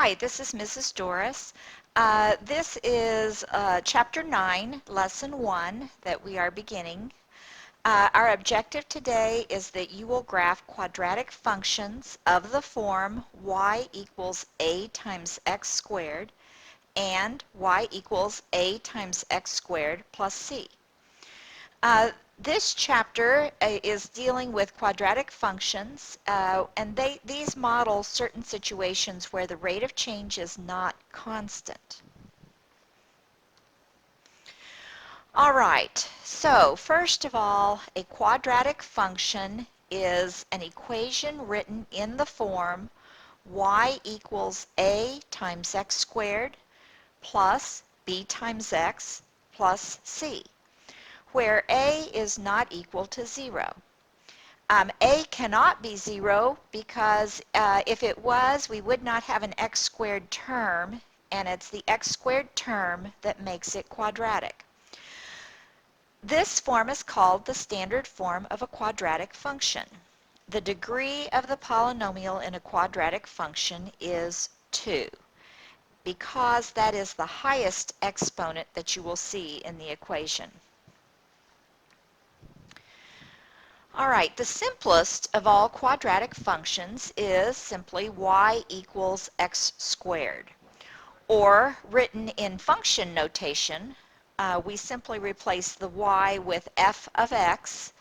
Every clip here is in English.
Hi, this is Mrs. Doris. This is Chapter 9, Lesson 1 that we are beginning. Our objective today is that you will graph quadratic functions of the form y equals a times x squared and y equals a times x squared plus c. This chapter is dealing with quadratic functions, and these model certain situations where the rate of change is not constant. All right, so first of all, a quadratic function is an equation written in the form y equals a times x squared plus b times x plus c, where a is not equal to 0. A cannot be 0 because if it was, we would not have an x squared term, and it's the x squared term that makes it quadratic. This form is called the standard form of a quadratic function. The degree of the polynomial in a quadratic function is 2, because that is the highest exponent that you will see in the equation. All right, the simplest of all quadratic functions is simply y equals x squared. Or, written in function notation, we simply replace the y with f of x,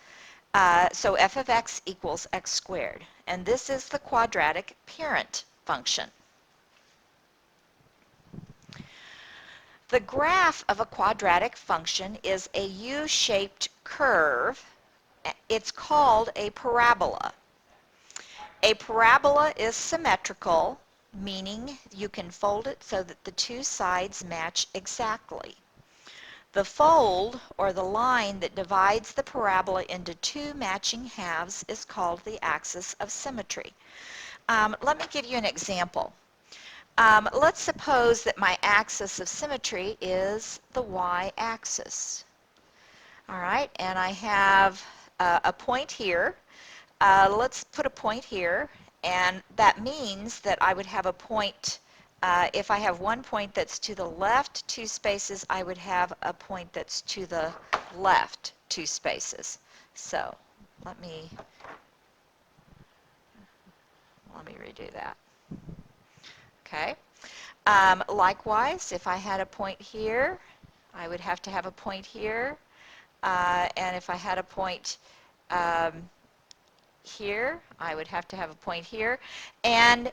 so f of x equals x squared. And this is the quadratic parent function. The graph of a quadratic function is a U-shaped curve. It's called a parabola. A parabola is symmetrical, meaning you can fold it so that the two sides match exactly. The fold, or the line that divides the parabola into two matching halves, is called the axis of symmetry. Let me give you an example. Let's suppose that my axis of symmetry is the y-axis. All right, and I have a point here. Let's put a point here, and that means that I would have a point, if I have one point that's to the left 2 spaces, I would have a point that's to the left 2 spaces. So let me redo that. Okay. Likewise, if I had a point here, I would have to have a point here, and if I had a point here, I would have to have a point here. And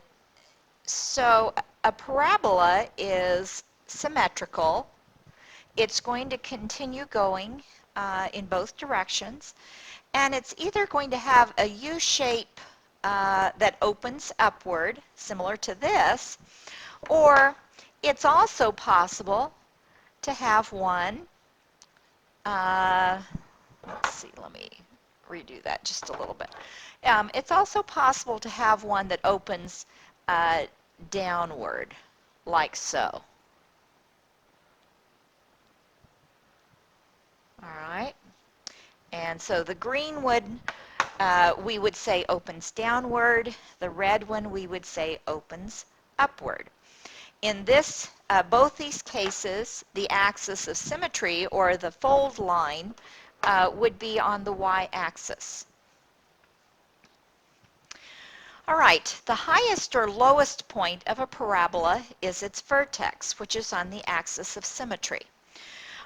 so a parabola is symmetrical. It's going to continue going in both directions, and it's either going to have a U shape that opens upward, similar to this, or it's also possible to have one, let's see, let me redo that just a little bit. It's also possible to have one that opens downward, like so. All right. And so the green one, we would say opens downward. The red one, we would say opens upward. In this, both these cases, the axis of symmetry, or the fold line, would be on the y-axis. All right, the highest or lowest point of a parabola is its vertex, which is on the axis of symmetry.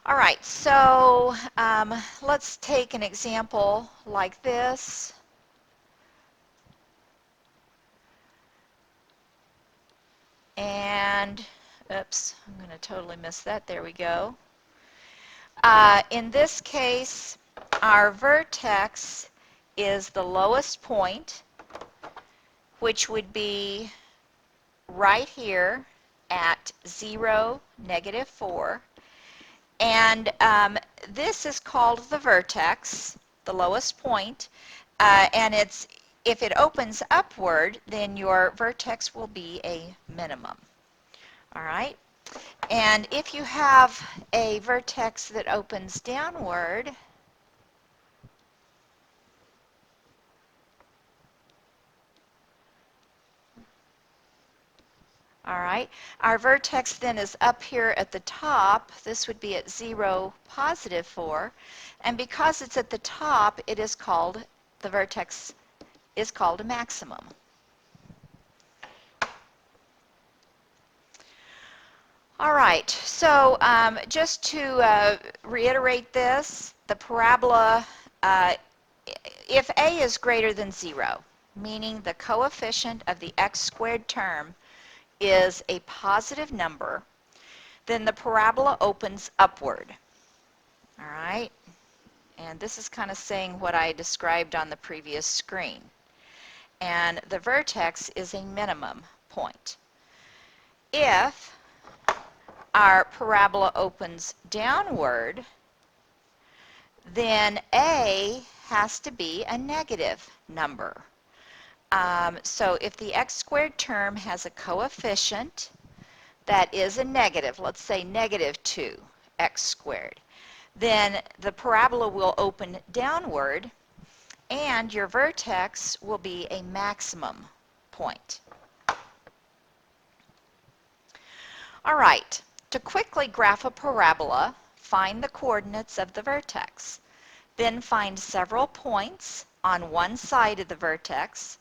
All right, so let's take an example like this. And, oops, I'm going to totally miss that. There we go. In this case, our vertex is the lowest point, which would be right here at 0, -4. And this is called the vertex, the lowest point, and if it opens upward, then your vertex will be a minimum. All right? And if you have a vertex that opens downward, All right, our vertex then is up here at the top. This would be at 0, positive 4. And because it's at the top, it is called, the vertex is called a maximum. All right, so just to reiterate this, the parabola, if a is greater than 0, meaning the coefficient of the x squared term is a positive number, then the parabola opens upward. All right, and this is kind of saying what I described on the previous screen. And the vertex is a minimum point. If our parabola opens downward, then a has to be a negative number. So if the x squared term has a coefficient that is a negative, let's say negative 2x squared, then the parabola will open downward and your vertex will be a maximum point. All right, to quickly graph a parabola, find the coordinates of the vertex. Then find several points on one side of the vertex.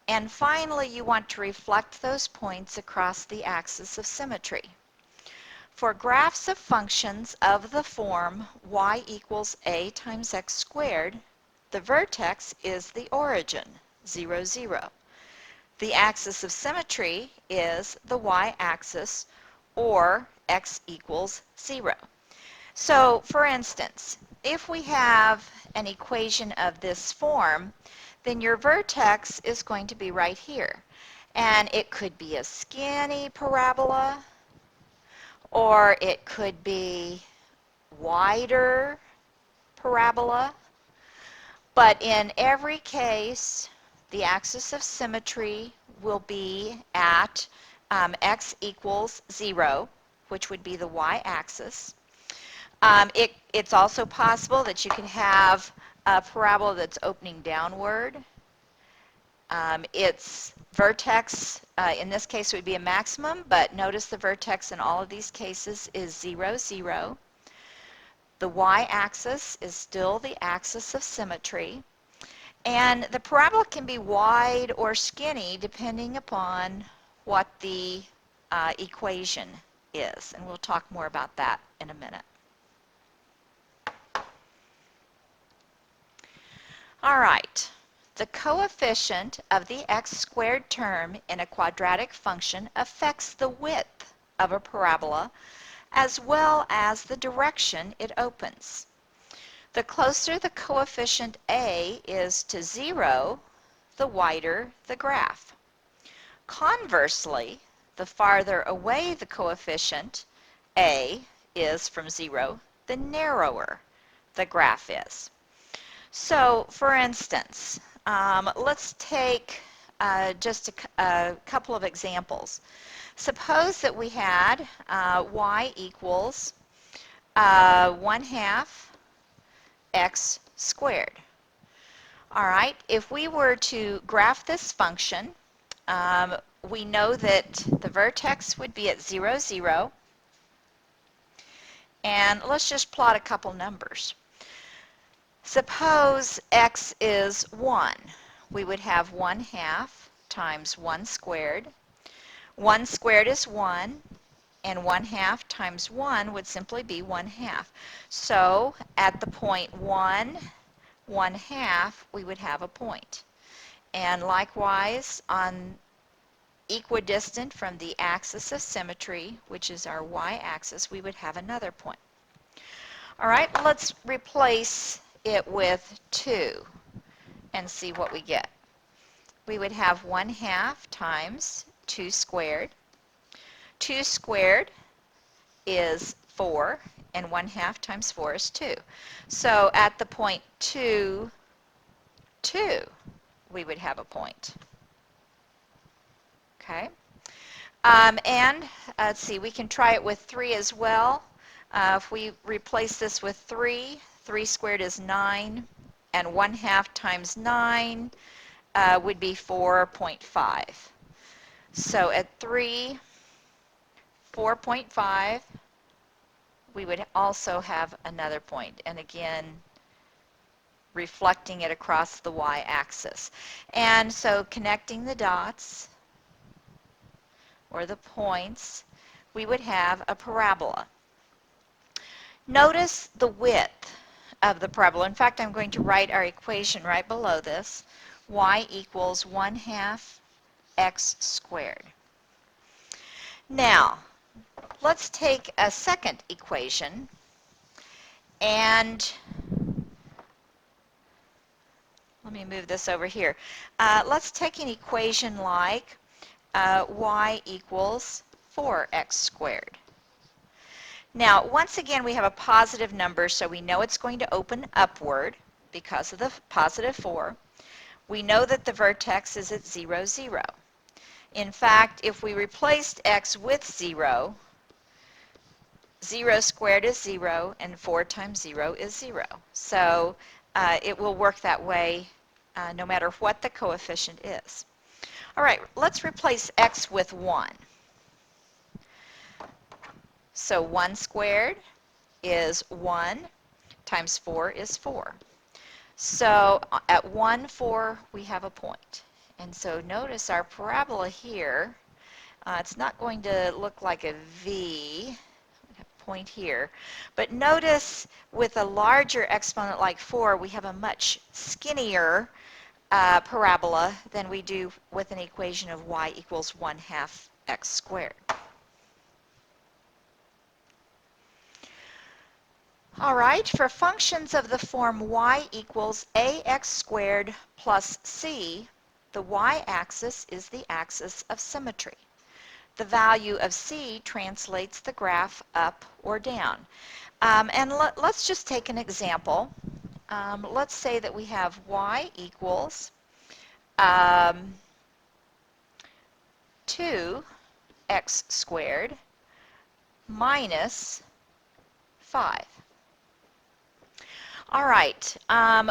And finally, you want to reflect those points across the axis of symmetry. For graphs of functions of the form y equals a times x squared, the vertex is the origin, 0, 0. The axis of symmetry is the y-axis, or x equals 0. So, for instance, if we have an equation of this form, then your vertex is going to be right here. And it could be a skinny parabola, or it could be wider parabola. But in every case, the axis of symmetry will be at x equals 0, which would be the y-axis. It's also possible that you can have a parabola that's opening downward. Its vertex, in this case, would be a maximum, but notice the vertex in all of these cases is 0, 0. The y-axis is still the axis of symmetry. And the parabola can be wide or skinny depending upon what the equation is. And we'll talk more about that in a minute. All right. The coefficient of the x squared term in a quadratic function affects the width of a parabola as well as the direction it opens. The closer the coefficient a is to 0, the wider the graph. Conversely, the farther away the coefficient a is from 0, the narrower the graph is. So, for instance, let's take just a couple of examples. Suppose that we had y equals 1/2 x squared. All right, if we were to graph this function, we know that the vertex would be at 0, 0. And let's just plot a couple numbers. Suppose x is 1. We would have 1/2 times 1 squared. 1 squared is 1, and 1/2 times 1 would simply be 1/2. So at the point 1, 1/2, we would have a point. And likewise, on equidistant from the axis of symmetry, which is our y-axis, we would have another point. All right, let's replace it with 2 and see what we get. We would have 1/2 times 2 squared. 2 squared is 4, and 1/2 times 4 is 2. So at the point 2, 2, we would have a point. Okay? And let's see, we can try it with 3 as well. If we replace this with 3, 3 squared is 9, and 1/2 times 9 would be 4.5. So at 3, 4.5, we would also have another point, and again, reflecting it across the y-axis. And so connecting the dots, or the points, we would have a parabola. Notice the width of the parabola. In fact, I'm going to write our equation right below this. Y equals 1/2 x squared. Now, let's take a second equation, and let me move this over here. Let's take an equation like y equals 4x squared. Now, once again, we have a positive number, so we know it's going to open upward because of the positive 4. We know that the vertex is at 0, 0. In fact, if we replaced x with 0, 0 squared is 0, and 4 times 0 is 0. So it will work that way no matter what the coefficient is. All right, let's replace x with 1. So 1 squared is 1 times 4 is 4. So at 1, 4, we have a point. And so notice our parabola here, it's not going to look like a V, point here. But notice with a larger exponent like 4, we have a much skinnier parabola than we do with an equation of y equals 1/2 x squared. All right, for functions of the form y equals ax squared plus c, the y-axis is the axis of symmetry. The value of c translates the graph up or down. And let's just take an example. Let's say that we have y equals 2x squared minus 5. All right,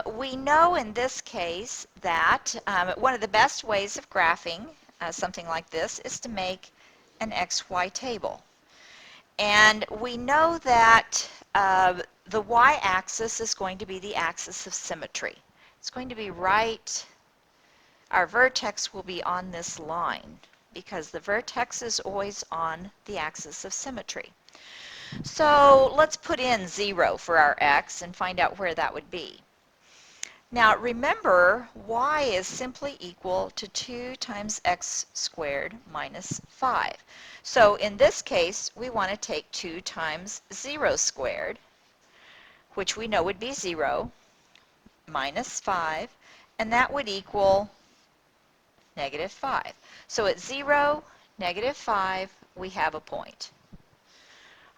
we know in this case that one of the best ways of graphing something like this is to make an XY table. And we know that the y-axis is going to be the axis of symmetry. It's going to be right, our vertex will be on this line because the vertex is always on the axis of symmetry. So let's put in 0 for our x and find out where that would be. Now remember, y is simply equal to 2 times x squared minus 5. So in this case, we want to take 2 times 0 squared, which we know would be 0, minus 5, and that would equal negative 5. So at 0, negative 5, we have a point.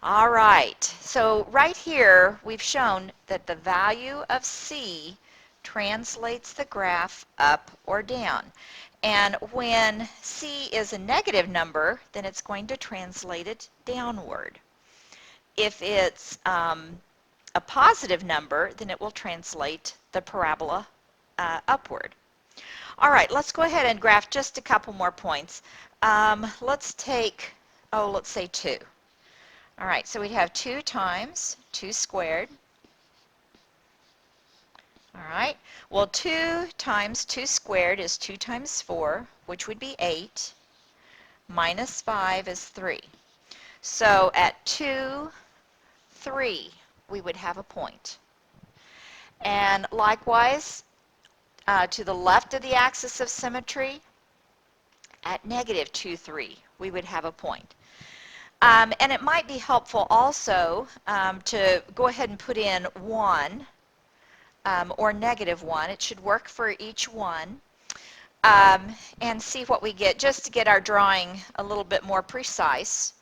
All right, so right here we've shown that the value of c translates the graph up or down. And when c is a negative number, then it's going to translate it downward. If it's a positive number, then it will translate the parabola upward. All right, let's go ahead and graph just a couple more points. Let's take, let's say 2. All right, so we'd have 2 times 2 squared. All right, well 2 times 2 squared is 2 times 4, which would be 8, minus 5 is 3. So at 2, 3, we would have a point. And likewise, to the left of the axis of symmetry, at negative 2, 3, we would have a point. And it might be helpful also to go ahead and put in 1 or negative 1. It should work for each one. And see what we get, just to get our drawing a little bit more precise.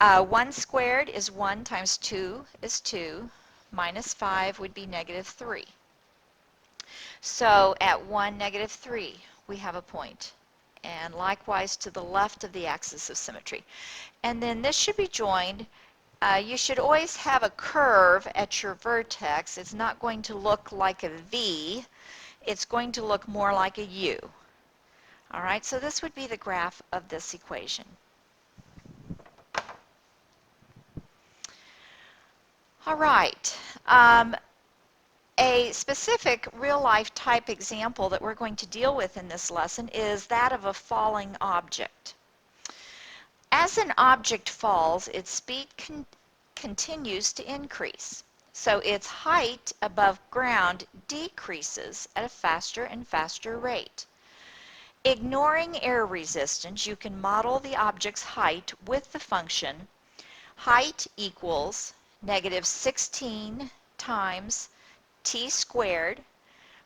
1 squared is 1 times 2 is 2, minus 5 would be negative 3. So at 1, negative 3, we have a point. And likewise to the left of the axis of symmetry. And then this should be joined. You should always have a curve at your vertex. It's not going to look like a V. It's going to look more like a U. All right, so this would be the graph of this equation. All right. Um, a specific real-life type example that we're going to deal with in this lesson is that of a falling object. As an object falls, its speed continues to increase. So its height above ground decreases at a faster and faster rate. Ignoring air resistance, you can model the object's height with the function height equals negative 16 times t squared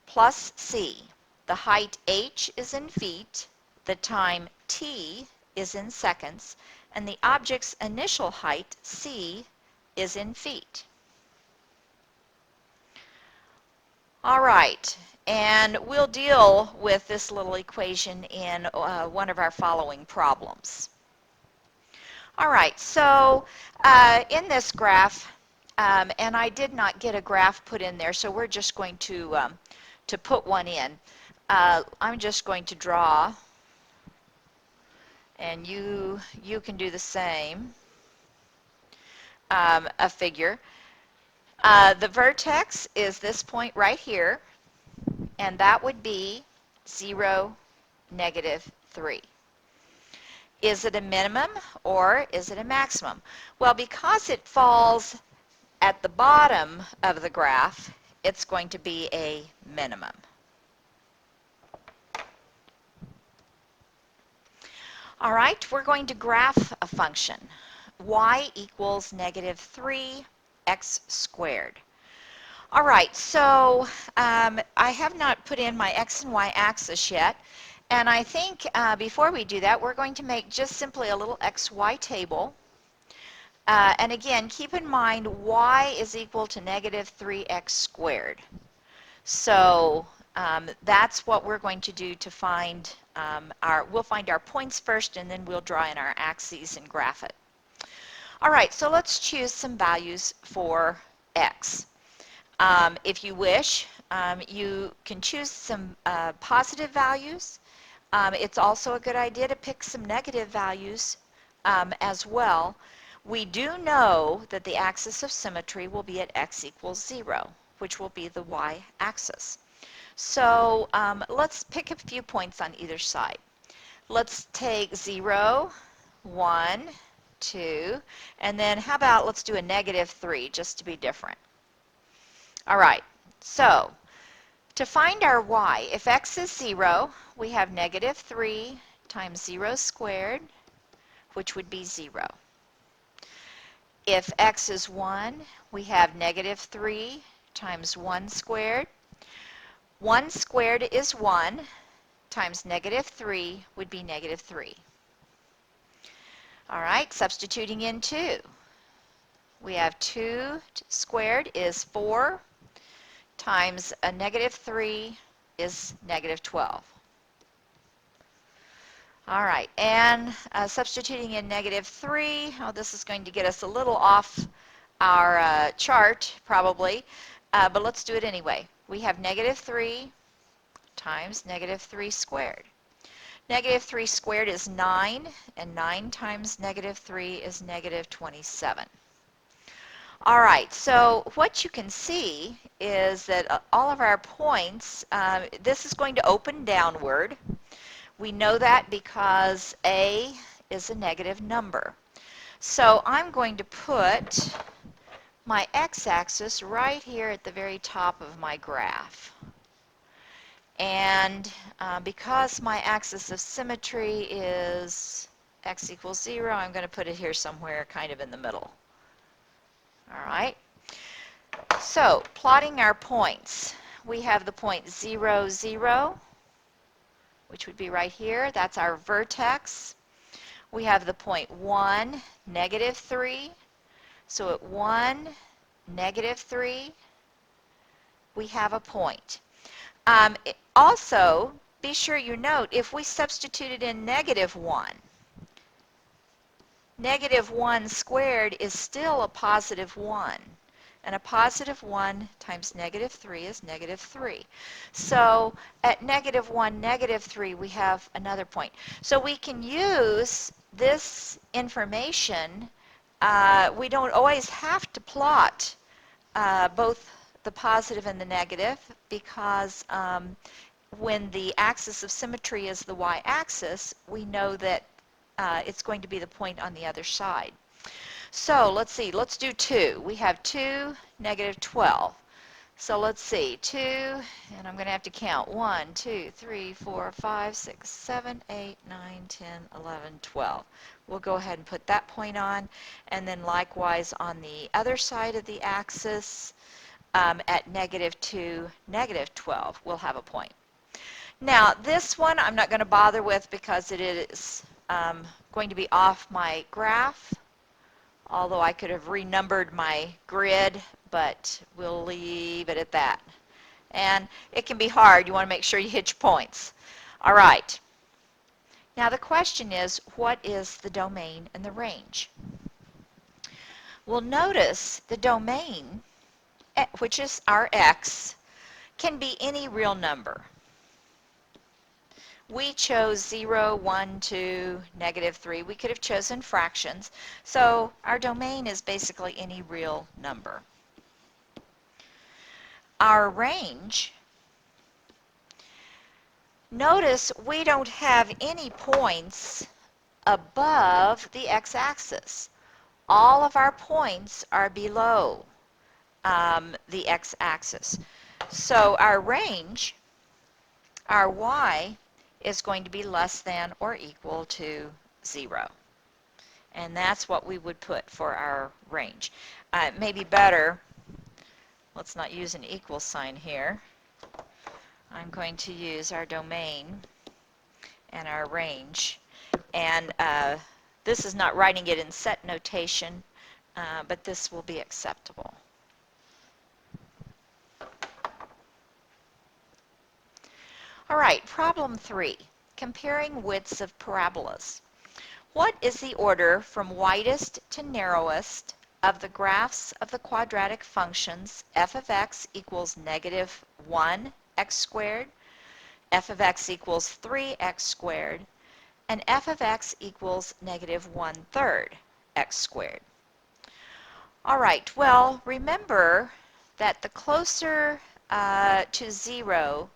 plus c. The height h is in feet, the time t is in seconds, and the object's initial height c is in feet. All right, and we'll deal with this little equation in one of our following problems. All right, so in this graph, and I did not get a graph put in there, so we're just going to put one in. I'm just going to draw, and you can do the same, a figure. The vertex is this point right here, and that would be 0, negative 3. Is it a minimum or is it a maximum? Well, because it falls at the bottom of the graph, it's going to be a minimum. All right, we're going to graph a function. Y equals negative 3x squared. All right, so I have not put in my x and y axis yet, and I think before we do that, we're going to make just simply a little xy table. And again, keep in mind y is equal to negative 3x squared. So that's what we're going to do to find we'll find our points first, and then we'll draw in our axes and graph it. All right, so let's choose some values for x. If you wish, you can choose some positive values. It's also a good idea to pick some negative values as well. We do know that the axis of symmetry will be at x equals 0, which will be the y-axis. So let's pick a few points on either side. Let's take 0, 1, 2, and then how about let's do a negative 3 just to be different. All right, so to find our y, if x is 0, we have negative 3 times 0 squared, which would be 0. If x is 1, we have negative 3 times 1 squared. 1 squared is 1 times negative 3 would be negative 3. All right, substituting in 2. We have 2 squared is 4 times a negative 3 is negative 12. All right, and substituting in negative 3, oh, this is going to get us a little off our chart probably, but let's do it anyway. We have negative 3 times negative 3 squared. Negative 3 squared is 9, and 9 times negative 3 is negative 27. All right, so what you can see is that all of our points, this is going to open downward. We know that because A is a negative number. So I'm going to put my x-axis right here at the very top of my graph. And because my axis of symmetry is x equals 0, I'm going to put it here somewhere kind of in the middle. All right. So plotting our points, we have the point 0, 0, which would be right here. That's our vertex. We have the point 1, negative 3. So at 1, negative 3, we have a point. Also, be sure you note, if we substituted in negative 1, negative 1 squared is still a positive 1. And a positive 1 times negative 3 is negative 3. So at negative 1, negative 3, we have another point. So we can use this information. We don't always have to plot both the positive and the negative because when the axis of symmetry is the y-axis, we know that it's going to be the point on the other side. So let's see, let's do 2. We have 2, negative 12. So let's see, 2, and I'm going to have to count 1, 2, 3, 4, 5, 6, 7, 8, 9, 10, 11, 12. We'll go ahead and put that point on, and then likewise on the other side of the axis at negative 2, negative 12, we'll have a point. Now this one I'm not going to bother with because it is going to be off my graph, although I could have renumbered my grid, but we'll leave it at that. And it can be hard. You want to make sure you hit your points. All right. Now the question is, what is the domain and the range? Well, notice the domain, which is our x, can be any real number. We chose 0, 1, 2, negative 3. We could have chosen fractions. So our domain is basically any real number. Our range, notice we don't have any points above the x-axis. All of our points are below the x-axis. So our range, our y, is going to be less than or equal to 0. And that's what we would put for our range. It may be better, let's not use an equal sign here. I'm going to use our domain and our range. And this is not writing it in set notation, but this will be acceptable. All right, problem 3, comparing widths of parabolas. What is the order from widest to narrowest of the graphs of the quadratic functions f of x equals negative 1 x squared, f of x equals 3x squared, and f of x equals negative 1/3 x squared? All right, well, remember that the closer to 0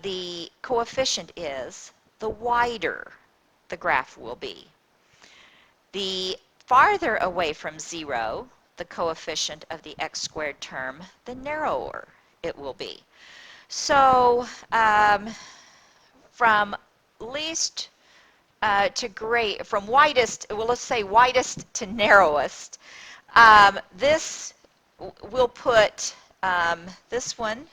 the coefficient is, the wider the graph will be. The farther away from 0 the coefficient of the x squared term, the narrower it will be. So from least to great, from widest, well, let's say widest to narrowest, this will put this one,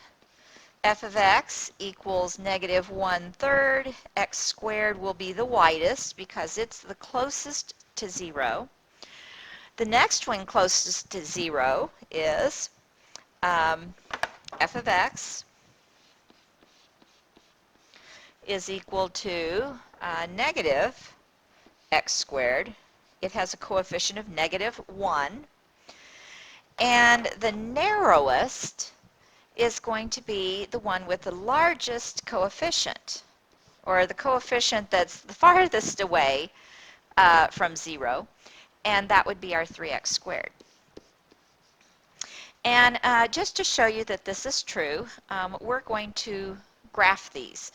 f of x equals negative 1/3 x squared will be the widest because it's the closest to 0. The next one closest to 0 is f of x is equal to negative x squared. It has a coefficient of negative 1. And the narrowest is going to be the one with the largest coefficient, or the coefficient that's the farthest away from 0, and that would be our 3x squared. And just to show you that this is true, we're going to graph these.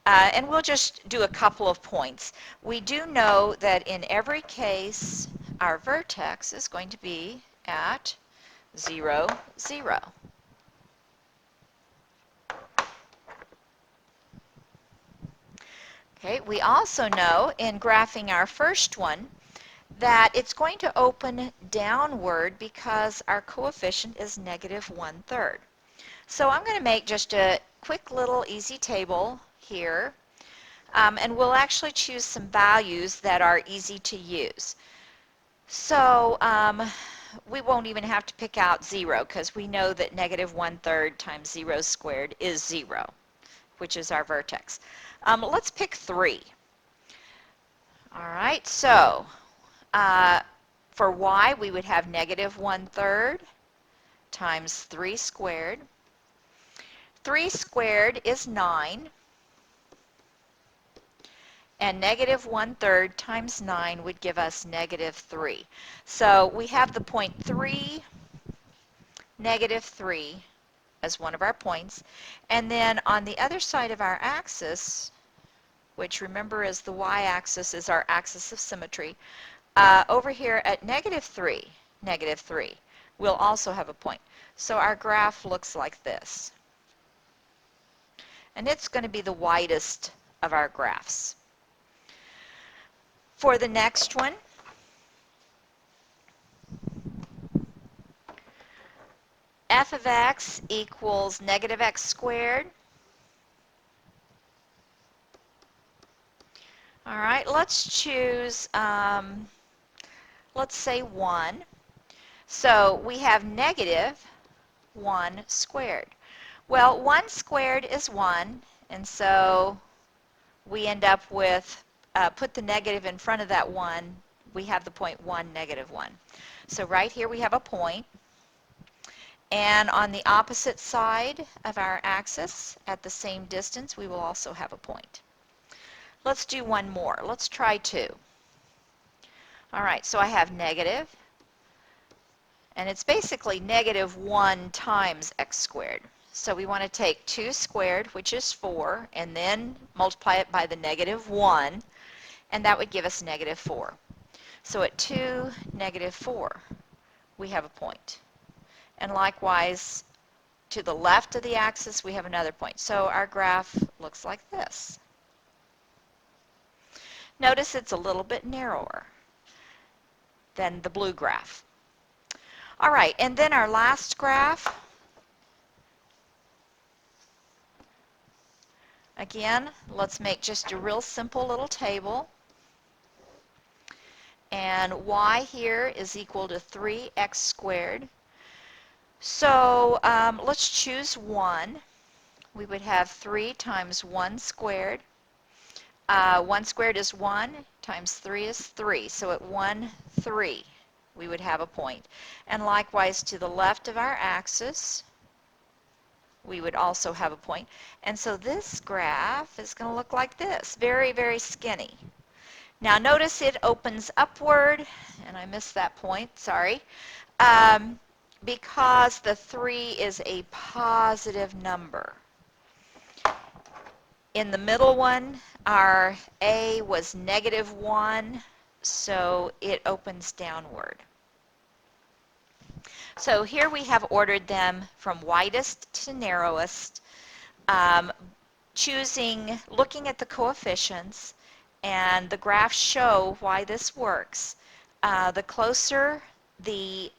And we'll just do a couple of points. We do know that in every case, our vertex is going to be at 0, 0. Okay, we also know in graphing our first one that it's going to open downward because our coefficient is negative 1/3. So I'm going to make just a quick little easy table here, and we'll actually choose some values that are easy to use. So we won't even have to pick out 0 because we know that negative 1/3 times 0 squared is 0, which is our vertex. Let's pick 3. All right, so for y, we would have negative 1/3 times 3 squared. 3 squared is 9, and negative 1/3 times 9 would give us negative 3. So we have the point 3 negative 3 as one of our points. And then on the other side of our axis, which remember is the y-axis is our axis of symmetry, over here at negative 3, we'll also have a point. So our graph looks like this. And it's going to be the widest of our graphs. For the next one, f of x equals negative x squared. All right, let's choose, let's say 1. So we have negative 1 squared. Well, 1 squared is 1, and so we end up with, put the negative in front of that 1, we have the point 1, negative 1. So right here we have a point. And on the opposite side of our axis, at the same distance, we will also have a point. Let's do one more. Let's try 2. All right, so I have negative, and it's basically negative 1 times x squared. So we want to take 2 squared, which is 4, and then multiply it by the negative 1, and that would give us negative 4. So at 2, negative 4, we have a point. And likewise, to the left of the axis, we have another point. So our graph looks like this. Notice it's a little bit narrower than the blue graph. All right, and then our last graph. Again, let's make just a real simple little table. And y here is equal to 3x squared. So let's choose 1. We would have 3 times 1 squared. 1 squared is 1, times 3 is 3. So at 1, 3, we would have a point. And likewise to the left of our axis, we would also have a point. And so this graph is going to look like this, very, very skinny. Now notice it opens upward, and I missed that point, sorry, because the 3 is a positive number. In the middle one, our A was negative 1, so it opens downward. So here we have ordered them from widest to narrowest, looking at the coefficients, and the graphs show why this works. The closer the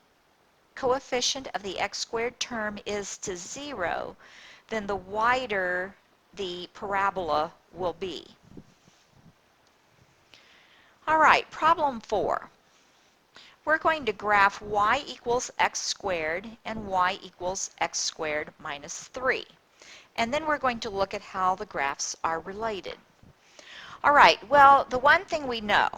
coefficient of the x squared term is to 0, then the wider the parabola will be. All right, problem 4. We're going to graph y equals x squared and y equals x squared minus 3. And then we're going to look at how the graphs are related. All right, well, the one thing we know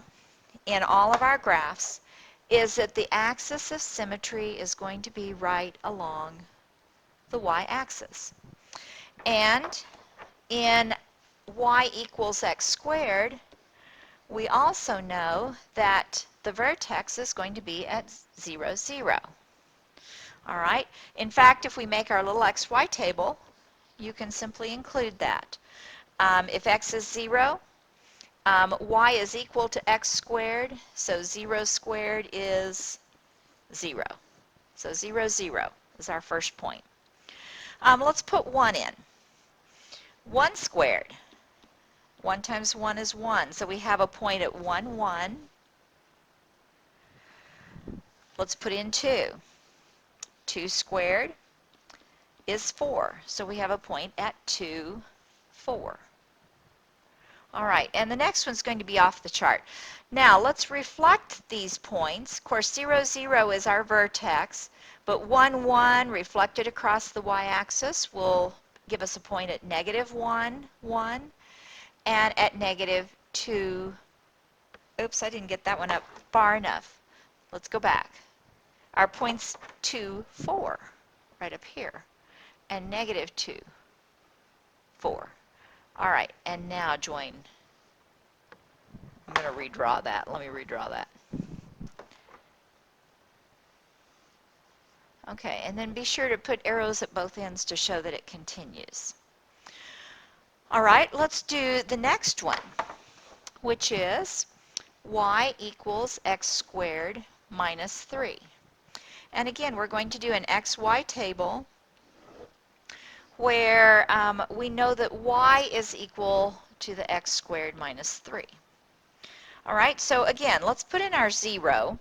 in all of our graphs is that the axis of symmetry is going to be right along the y-axis. And in y equals x squared, we also know that the vertex is going to be at 0, 0. All right. In fact, if we make our little xy table, you can simply include that. If x is 0, y is equal to x squared, so 0 squared is 0. So 0, 0 is our first point. Let's put 1 in. 1 squared. 1 times 1 is 1, so we have a point at 1, 1. Let's put in 2. 2 squared is 4, so we have a point at 2, 4. All right, and the next one's going to be off the chart. Now, let's reflect these points. Of course, 0, 0 is our vertex, but 1, 1 reflected across the y-axis will give us a point at negative 1, 1, and at negative 2. Oops, I didn't get that one up far enough. Let's go back. Our point's 2, 4, right up here, and negative 2, 4. All right, and now join. I'm going to redraw that. Let me redraw that. Okay, and then be sure to put arrows at both ends to show that it continues. All right, let's do the next one, which is y equals x squared minus 3. And again, we're going to do an xy table where we know that y is equal to the x squared minus 3. All right, so again, let's put in our 0.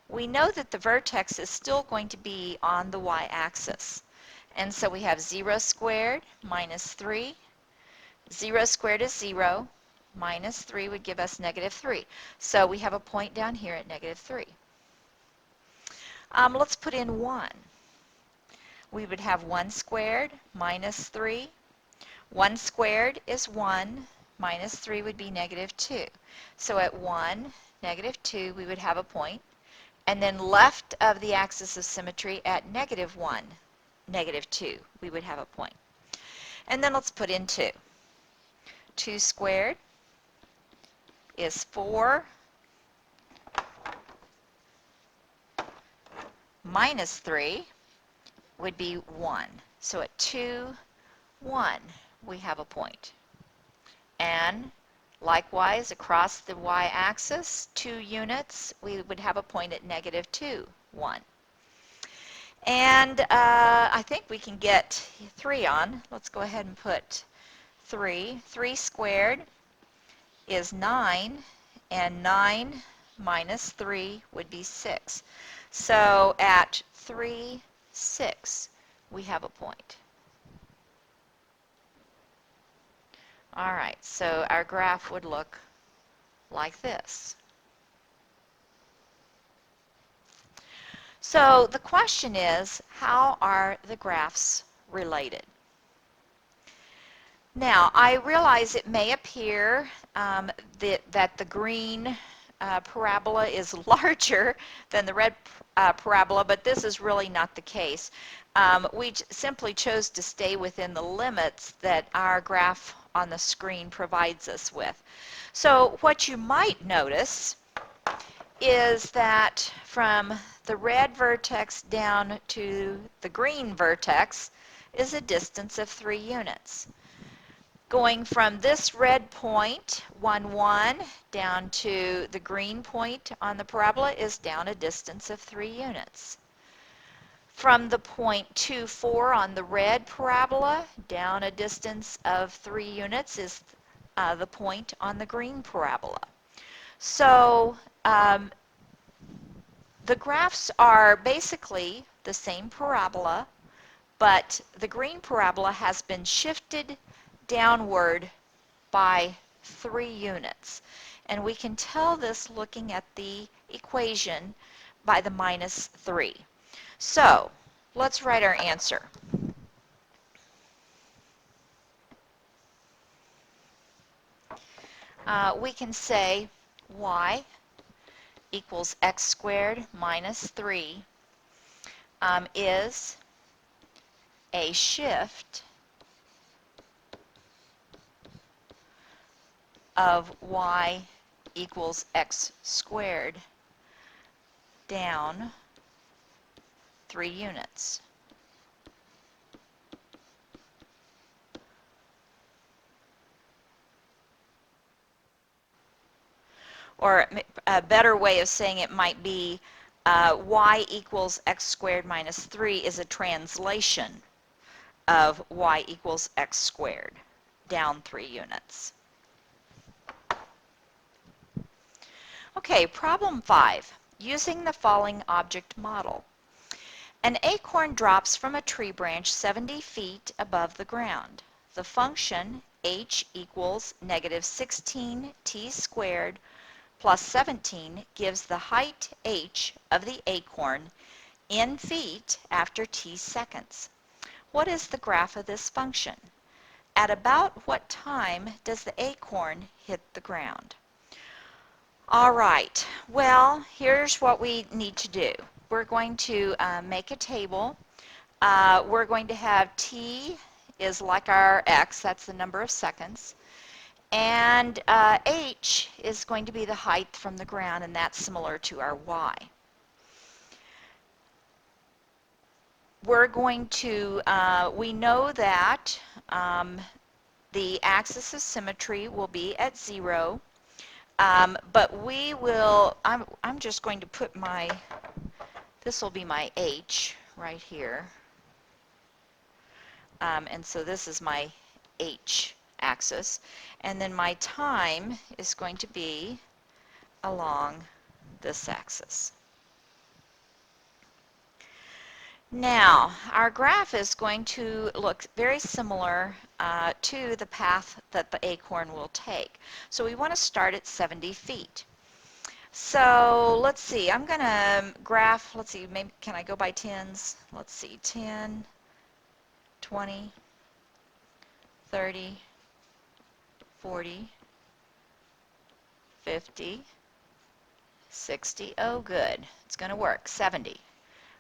We know that the vertex is still going to be on the y-axis. And so we have 0 squared minus 3. 0 squared is 0. Minus 3 would give us negative 3. So we have a point down here at negative 3. Let's put in 1. We would have 1 squared minus 3. 1 squared is 1. Minus 3 would be negative 2. So at 1, negative 2, we would have a point. And then left of the axis of symmetry at negative 1, negative 2, we would have a point. And then let's put in 2. 2 squared is 4. Minus 3 would be 1. So at 2, 1, we have a point. And likewise, across the y-axis, 2 units, we would have a point at negative 2, 1. And I think we can get 3 on. Let's go ahead and put 3. 3 squared is 9, and 9 minus 3 would be 6. So at 3, 6, we have a point. All right, so our graph would look like this. So the question is, how are the graphs related? Now, I realize it may appear that the green parabola is larger than the red parabola, but this is really not the case. We simply chose to stay within the limits that our graph on the screen provides us with. So what you might notice is that from the red vertex down to the green vertex is a distance of 3 units. Going from this red point, 1, 1, down to the green point on the parabola is down a distance of 3 units. From the point 2, 4 on the red parabola, down a distance of 3 units is the point on the green parabola. So the graphs are basically the same parabola, but the green parabola has been shifted downward by 3 units. And we can tell this looking at the equation by the minus 3. So let's write our answer. We can say y equals x squared minus 3 is a shift of y equals x squared down 3 units. Or a better way of saying it might be y equals x squared minus 3 is a translation of y equals x squared down 3 units. Okay, problem 5. Using the falling object model. An acorn drops from a tree branch 70 feet above the ground. The function h equals negative 16 t squared plus 17 gives the height h of the acorn in feet after t seconds. What is the graph of this function? At about what time does the acorn hit the ground? All right, well, here's what we need to do. We're going to make a table. We're going to have t is like our x, that's the number of seconds. And h is going to be the height from the ground, and that's similar to our y. we're going to, we know that the axis of symmetry will be at 0, but we will, I'm just going to put my, this will be my H right here. And so this is my H axis. And then my time is going to be along this axis. Now, our graph is going to look very similar to the path that the acorn will take. So we want to start at 70 feet. So let's see, I'm going to graph, let's see, maybe can I go by tens? Let's see, 10, 20, 30, 40, 50, 60. Oh, good. It's going to work. 70.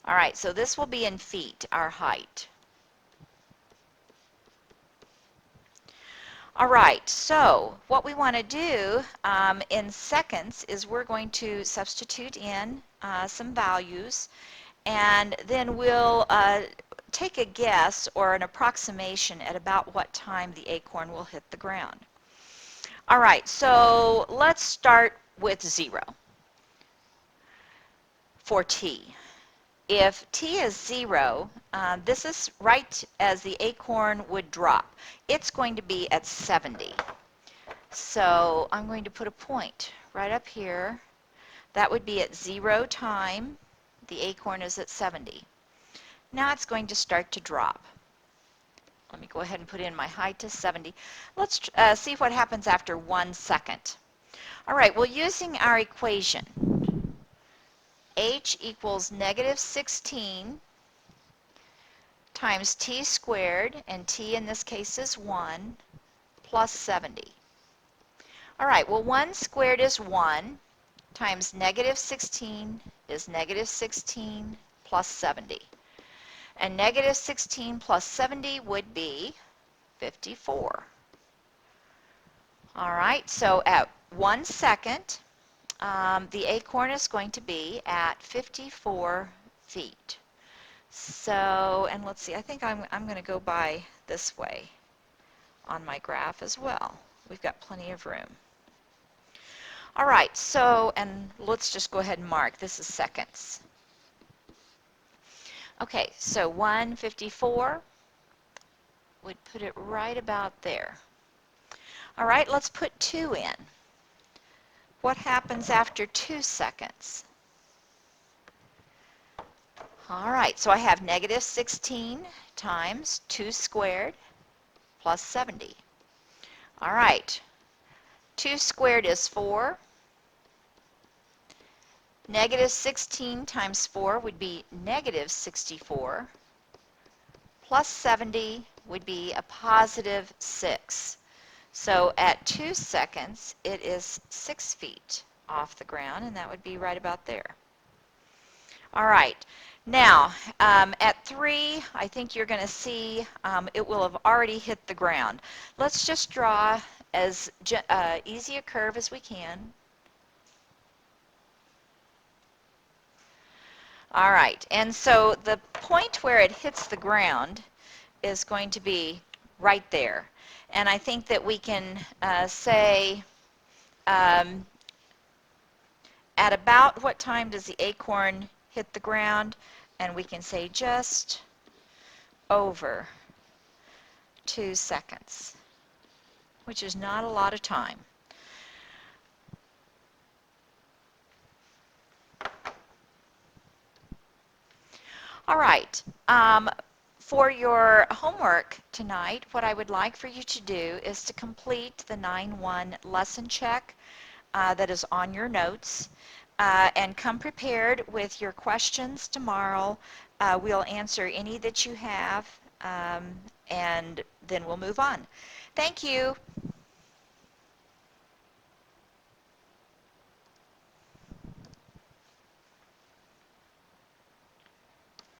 All right, so this will be in feet, our height. All right, so what we want to do in seconds is we're going to substitute in some values, and then we'll take a guess or an approximation at about what time the acorn will hit the ground. All right, so let's start with 0 for t. If t is 0, this is right as the acorn would drop. It's going to be at 70. So I'm going to put a point right up here. That would be at 0 time. The acorn is at 70. Now it's going to start to drop. Let me go ahead and put in my height to 70. Let's see what happens after 1 second. All right, well, using our equation, h equals negative 16 times t squared, and t in this case is 1, plus 70. All right, well, 1 squared is 1, times negative 16 is negative 16 plus 70. And negative 16 plus 70 would be 54. All right, so at 1 second, the acorn is going to be at 54 feet. So, and let's see, I think I'm going to go by this way on my graph as well. We've got plenty of room. All right, so, and let's just go ahead and mark. This is seconds. Okay, so 154 would put it right about there. All right, let's put 2 in. What happens after 2 seconds? All right, so I have negative 16 times 2 squared plus 70. All right, 2 squared is 4. Negative 16 times 4 would be negative 64. Plus 70 would be a positive 6. So at 2 seconds, it is 6 feet off the ground, and that would be right about there. All right. Now, at 3, I think you're going to see it will have already hit the ground. Let's just draw as easy a curve as we can. All right, and so the point where it hits the ground is going to be right there. And I think that we can say at about what time does the acorn hit the ground? And we can say just over 2 seconds, which is not a lot of time. All right. For your homework tonight, what I would like for you to do is to complete the 9-1 lesson check that is on your notes, and come prepared with your questions tomorrow. We'll answer any that you have, and then we'll move on. Thank you.